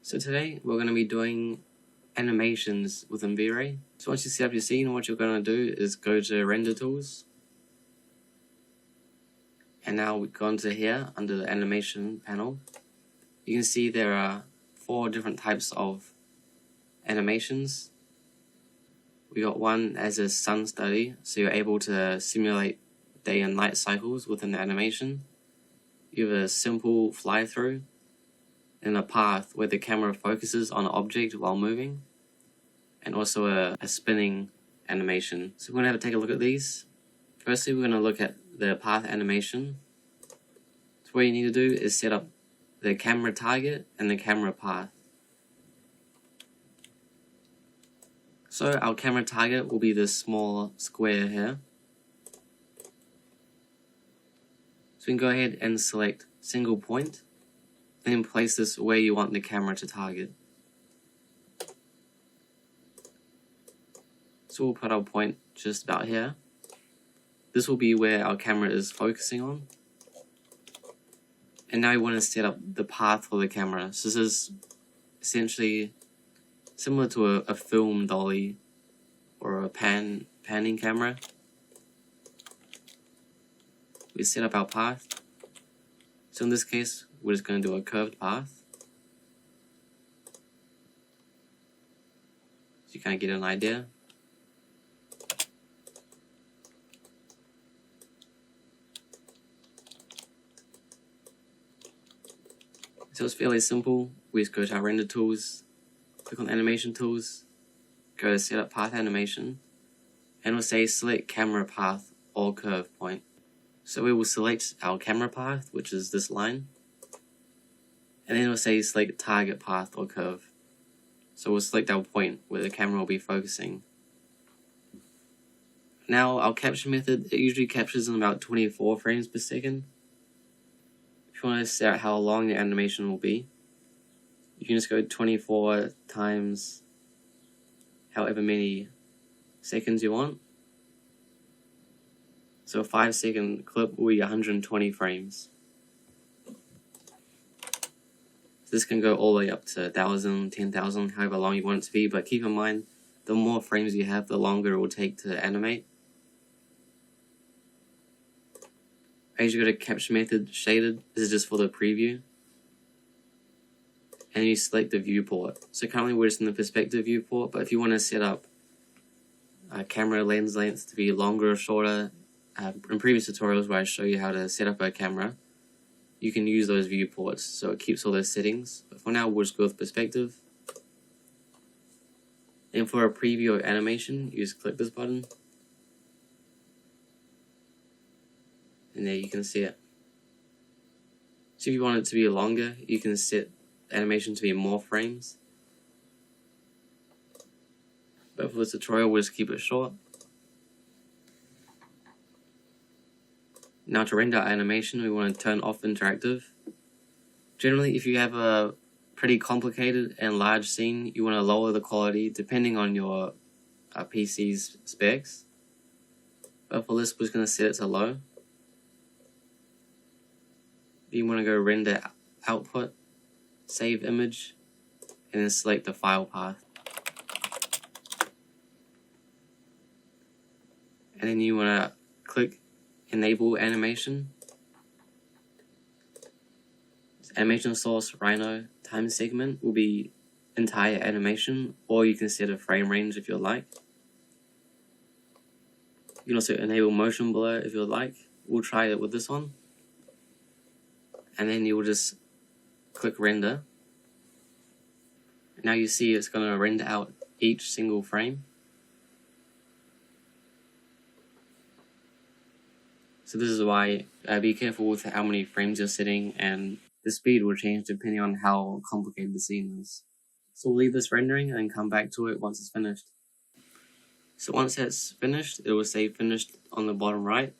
So today we're going to be doing animations within V-Ray. So once you set up your scene, what you're going to do is go to Render Tools. And now we go into here under the animation panel. You can see there are 4 different types of animations. We got one as a sun study, so you're able to simulate day and night cycles within the animation. You have a simple fly through and a path where the camera focuses on an object while moving, and also a spinning animation. So we're going to have to take a look at these. Firstly, we're going to look at the path animation. So what you need to do is set up the camera target and the camera path. So our camera target will be this small square here. So we can go ahead and select single point and then place this where you want the camera to target. So we'll put our point just about here. This will be where our camera is focusing on. And now we want to set up the path for the camera. So this is essentially similar to a film dolly or a panning camera. We set up our path. So in this case, we're just going to do a curved path. So you kind of get an idea. So it's fairly simple. We just go to our render tools, click on animation tools, go to set up path animation, and we'll say select camera path or curve point. So we will select our camera path, which is this line, and then we'll say select target path or curve. So we'll select our point where the camera will be focusing. Now our capture method, it usually captures in about 24 frames per second. If you want to set out how long the animation will be, you can just go 24 times however many seconds you want. So a 5-second clip will be 120 frames. So this can go all the way up to 1,000, 10,000, however long you want it to be, but keep in mind, the more frames you have, the longer it will take to animate. As you go to capture method shaded, this is just for the preview. And you select the viewport. So currently we're just in the perspective viewport, but if you want to set up camera lens length to be longer or shorter, in previous tutorials where I show you how to set up a camera, you can use those viewports, so it keeps all those settings. But for now, we'll just go with perspective. And for a preview of animation, you just click this button. And there you can see it. So if you want it to be longer, you can set animation to be more frames. But for this tutorial, we'll just keep it short. Now to render animation, we want to turn off interactive. Generally, if you have a pretty complicated and large scene, you want to lower the quality depending on your PC's specs. But for this, we're just going to set it to low. You want to go render output, save image, and then select the file path. And then you want to click enable animation. Animation source Rhino time segment will be entire animation, or you can set a frame range if you like. You can also enable motion blur if you like. We'll try it with this one. And then you will just click render. Now you see it's going to render out each single frame. So this is why be careful with how many frames you're setting, and the speed will change depending on how complicated the scene is. So we'll leave this rendering and come back to it once it's finished. So once that's finished, it will say finished on the bottom right.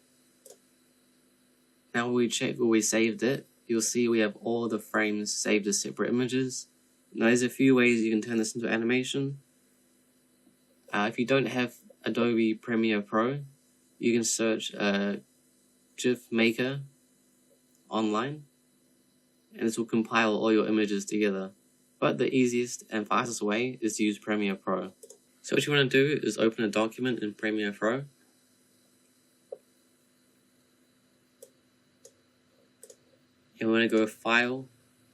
Now when we check where we saved it, you'll see we have all the frames saved as separate images. Now there's a few ways you can turn this into animation. If you don't have Adobe Premiere Pro, you can search GIF Maker online, and this will compile all your images together. but the easiest and fastest way is to use Premiere Pro. So what you want to do is open a document in Premiere Pro. You want to go File,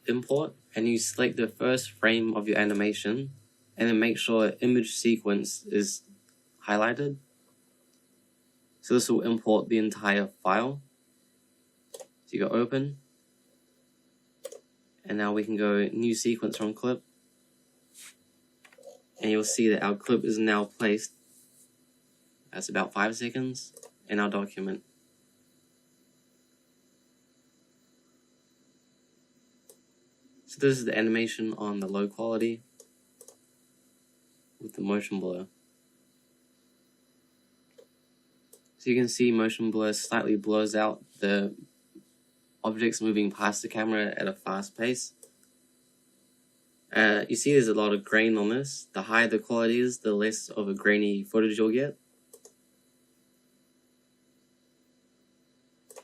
Import, and you select the first frame of your animation, and then make sure Image Sequence is highlighted. So this will import the entire file. So you go Open, and now we can go New Sequence from Clip, and you'll see that our clip is now placed. That's about 5 seconds in our document. So this is the animation on the low quality with the motion blur. So you can see motion blur slightly blurs out the objects moving past the camera at a fast pace. You see there's a lot of grain on this. The higher the quality is, the less of a grainy footage you'll get.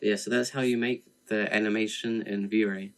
Yeah, so that's how you make the animation in V-Ray.